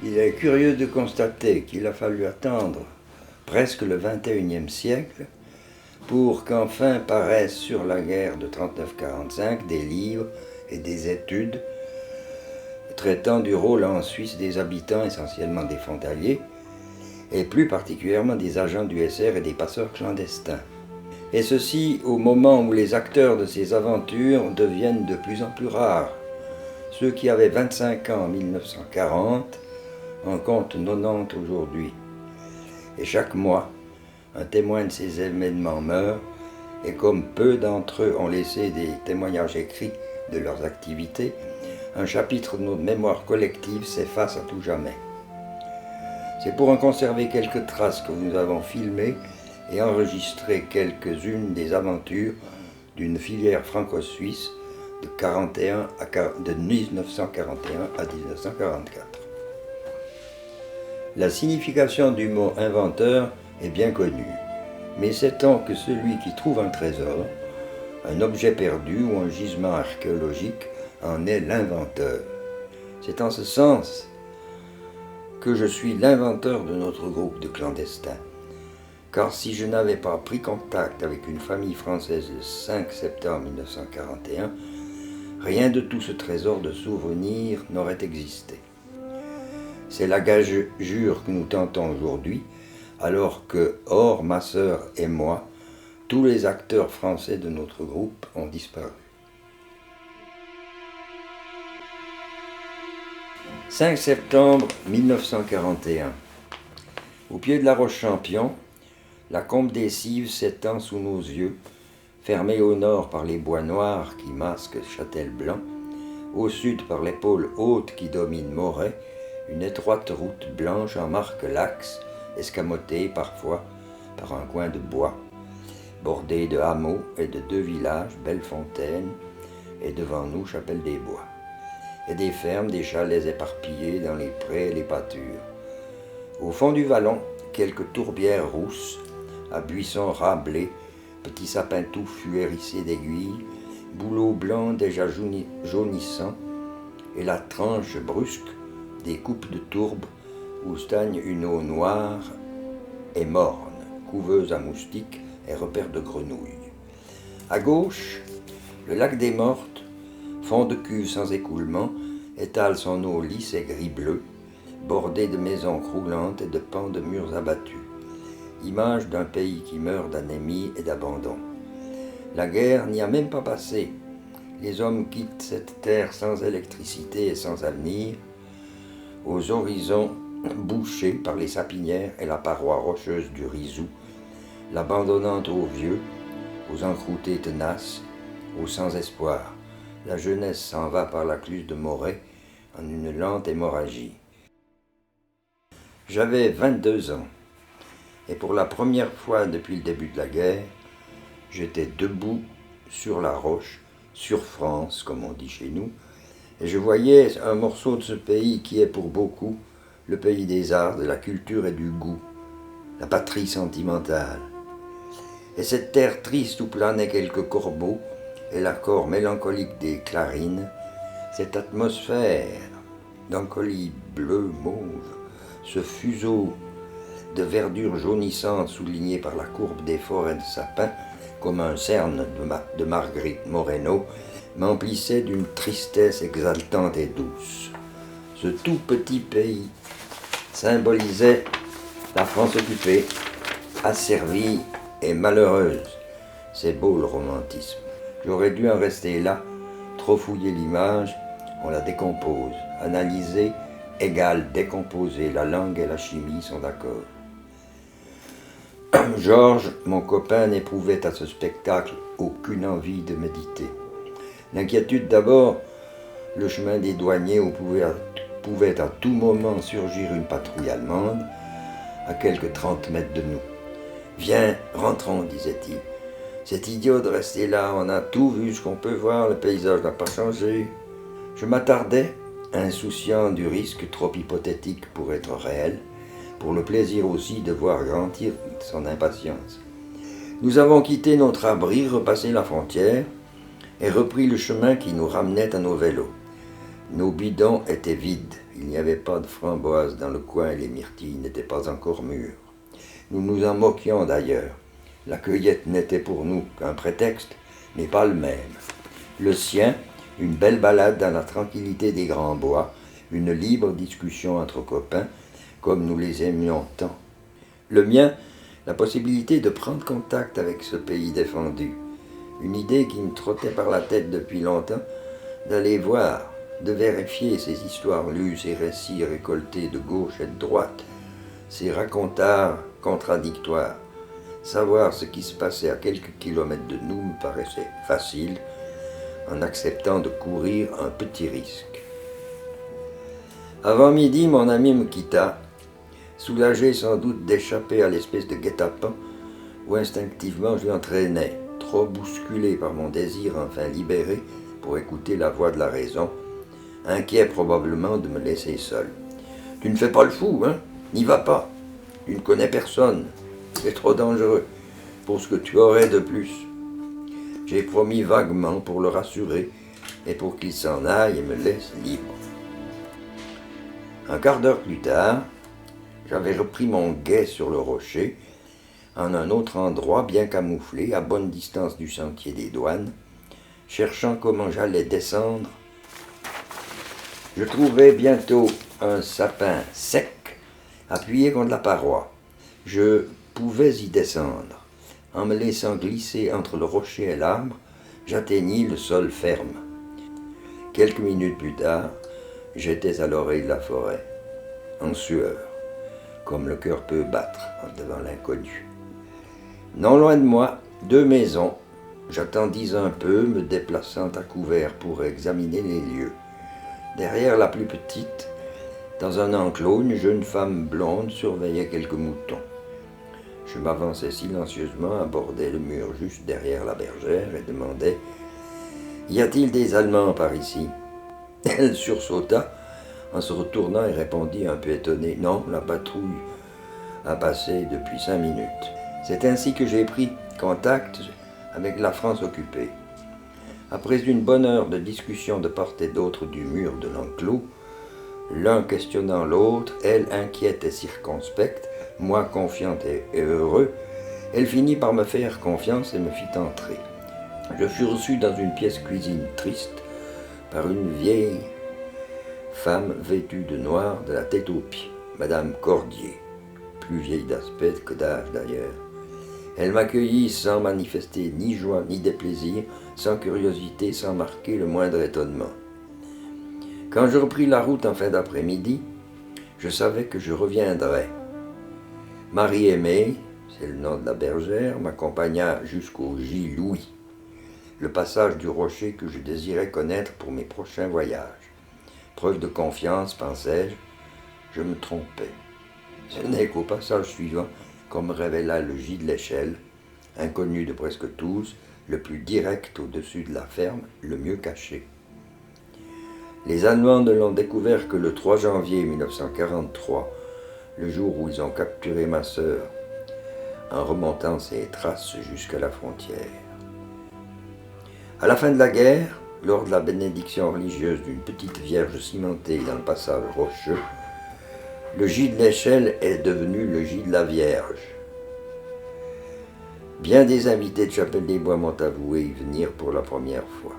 Il est curieux de constater qu'il a fallu attendre presque le XXIe siècle pour qu'enfin paraissent sur la guerre de 39-45 des livres et des études traitant du rôle en Suisse des habitants, essentiellement des frontaliers, et plus particulièrement des agents du SR et des passeurs clandestins. Et ceci au moment où les acteurs de ces aventures deviennent de plus en plus rares. Ceux qui avaient 25 ans en 1940 en comptent 90 aujourd'hui. Et chaque mois, un témoin de ces événements meurt, et comme peu d'entre eux ont laissé des témoignages écrits de leurs activités, un chapitre de notre mémoire collective s'efface à tout jamais. C'est pour en conserver quelques traces que nous avons filmé et enregistré quelques-unes des aventures d'une filière franco-suisse de 1941 à 1944. La signification du mot inventeur est bien connue, mais sait-on que celui qui trouve un trésor, un objet perdu ou un gisement archéologique en est l'inventeur. C'est en ce sens que je suis l'inventeur de notre groupe de clandestins, car si je n'avais pas pris contact avec une famille française le 5 septembre 1941, rien de tout ce trésor de souvenirs n'aurait existé. C'est la gageure que nous tentons aujourd'hui, alors que, hors ma sœur et moi, tous les acteurs français de notre groupe ont disparu. 5 septembre 1941. Au pied de la Roche-Champion, la combe des Cives s'étend sous nos yeux, fermée au nord par les bois noirs qui masquent Châtel-Blanc, au sud par l'épaule haute qui domine Moret, une étroite route blanche en marque l'axe, escamotée parfois par un coin de bois, bordée de hameaux et de 2 villages, Bellefontaine et devant nous Chapelle-des-Bois, et des fermes, des chalets éparpillés dans les prés et les pâtures. Au fond du vallon, quelques tourbières rousses, à buissons rablés, petits sapins touffus hérissés d'aiguilles, bouleaux blancs déjà jaunissants, et la tranche brusque des coupes de tourbe où stagne une eau noire et morne, couveuse à moustiques et repère de grenouilles. À gauche, le lac des Mortes, fond de cuve sans écoulement, étale son eau lisse et gris-bleu, bordée de maisons croulantes et de pans de murs abattus, image d'un pays qui meurt d'anémie et d'abandon. La guerre n'y a même pas passé. Les hommes quittent cette terre sans électricité et sans avenir, aux horizons bouchés par les sapinières et la paroi rocheuse du Rizou, l'abandonnant aux vieux, aux encroutés tenaces, aux sans-espoir. La jeunesse s'en va par la cluse de Moret en une lente hémorragie. J'avais 22 ans, et pour la première fois depuis le début de la guerre, j'étais debout sur la roche, sur France, comme on dit chez nous, et je voyais un morceau de ce pays qui est pour beaucoup le pays des arts, de la culture et du goût, la patrie sentimentale. Et cette terre triste où planaient quelques corbeaux et l'accord mélancolique des clarines, cette atmosphère d'encolie bleu-mauve, ce fuseau de verdure jaunissante souligné par la courbe des forêts de sapins, comme un cerne de Marguerite Moreno, m'emplissait d'une tristesse exaltante et douce. Ce tout petit pays symbolisait la France occupée, asservie et malheureuse. C'est beau le romantisme. J'aurais dû en rester là, trop fouiller l'image, on la décompose. Analyser égale décomposer, la langue et la chimie sont d'accord. Georges, mon copain, n'éprouvait à ce spectacle aucune envie de méditer. L'inquiétude d'abord, le chemin des douaniers où pouvait à tout moment surgir une patrouille allemande, à quelques 30 mètres de nous. « Viens, rentrons, disait-il. C'est idiot de rester là, on a tout vu ce qu'on peut voir, le paysage n'a pas changé. » Je m'attardais, insouciant du risque trop hypothétique pour être réel, pour le plaisir aussi de voir grandir son impatience. Nous avons quitté notre abri, repassé la frontière, et repris le chemin qui nous ramenait à nos vélos. Nos bidons étaient vides, Il n'y avait pas de framboises dans le coin et les myrtilles n'étaient pas encore mûres. Nous nous en moquions d'ailleurs. La cueillette n'était pour nous qu'un prétexte, mais pas le même. Le sien, une belle balade dans la tranquillité des grands bois, une libre discussion entre copains, comme nous les aimions tant. Le mien, la possibilité de prendre contact avec ce pays défendu. Une idée qui me trottait par la tête depuis longtemps, d'aller voir, de vérifier ces histoires lues, ces récits récoltés de gauche et de droite, ces racontards contradictoires. Savoir ce qui se passait à quelques kilomètres de nous me paraissait facile, en acceptant de courir un petit risque. Avant midi, mon ami me quitta, soulagé sans doute d'échapper à l'espèce de guet-apens où instinctivement je l'entraînais, trop bousculé par mon désir enfin libéré pour écouter la voix de la raison, inquiet probablement de me laisser seul. « Tu ne fais pas le fou, hein? N'y va pas. Tu ne connais personne. C'est trop dangereux pour ce que tu aurais de plus. » J'ai promis vaguement pour le rassurer et pour qu'il s'en aille et me laisse libre. Un quart d'heure plus tard, j'avais repris mon guet sur le rocher, en un autre endroit bien camouflé, à bonne distance du sentier des douanes, cherchant comment j'allais descendre. Je trouvai bientôt un sapin sec, appuyé contre la paroi. Je pouvais y descendre. En me laissant glisser entre le rocher et l'arbre, j'atteignis le sol ferme. Quelques minutes plus tard, j'étais à l'oreille de la forêt, en sueur, comme le cœur peut battre devant l'inconnu. Non loin de moi, 2 maisons. J'attendis un peu, me déplaçant à couvert pour examiner les lieux. Derrière la plus petite, dans un enclos, une jeune femme blonde surveillait quelques moutons. Je m'avançai silencieusement, abordai le mur juste derrière la bergère et demandai « Y a-t-il des Allemands par ici ?» Elle sursauta en se retournant et répondit un peu étonnée « Non, la patrouille a passé depuis 5 minutes. » C'est ainsi que j'ai pris contact avec la France occupée. Après une bonne heure de discussion de part et d'autre du mur de l'enclos, l'un questionnant l'autre, elle inquiète et circonspecte, moi confiante et heureux, elle finit par me faire confiance et me fit entrer. Je fus reçu dans une pièce cuisine triste par une vieille femme vêtue de noir de la tête aux pieds, Madame Cordier, plus vieille d'aspect que d'âge d'ailleurs. Elle m'accueillit sans manifester ni joie ni déplaisir, sans curiosité, sans marquer le moindre étonnement. Quand je repris la route en fin d'après-midi, je savais que je reviendrais. Marie-Aimée, c'est le nom de la bergère, m'accompagna jusqu'au J. Louis, le passage du rocher que je désirais connaître pour mes prochains voyages. Preuve de confiance, pensais-je, je me trompais. Ce n'est qu'au passage suivant qu'on me révéla le J de l'Échelle, inconnu de presque tous, le plus direct au-dessus de la ferme, le mieux caché. Les Allemands ne l'ont découvert que le 3 janvier 1943, le jour où ils ont capturé ma sœur, en remontant ses traces jusqu'à la frontière. À la fin de la guerre, lors de la bénédiction religieuse d'une petite vierge cimentée dans le passage rocheux, le J de l'Échelle est devenu le J de la Vierge. Bien des invités de Chapelle des Bois m'ont avoué y venir pour la première fois.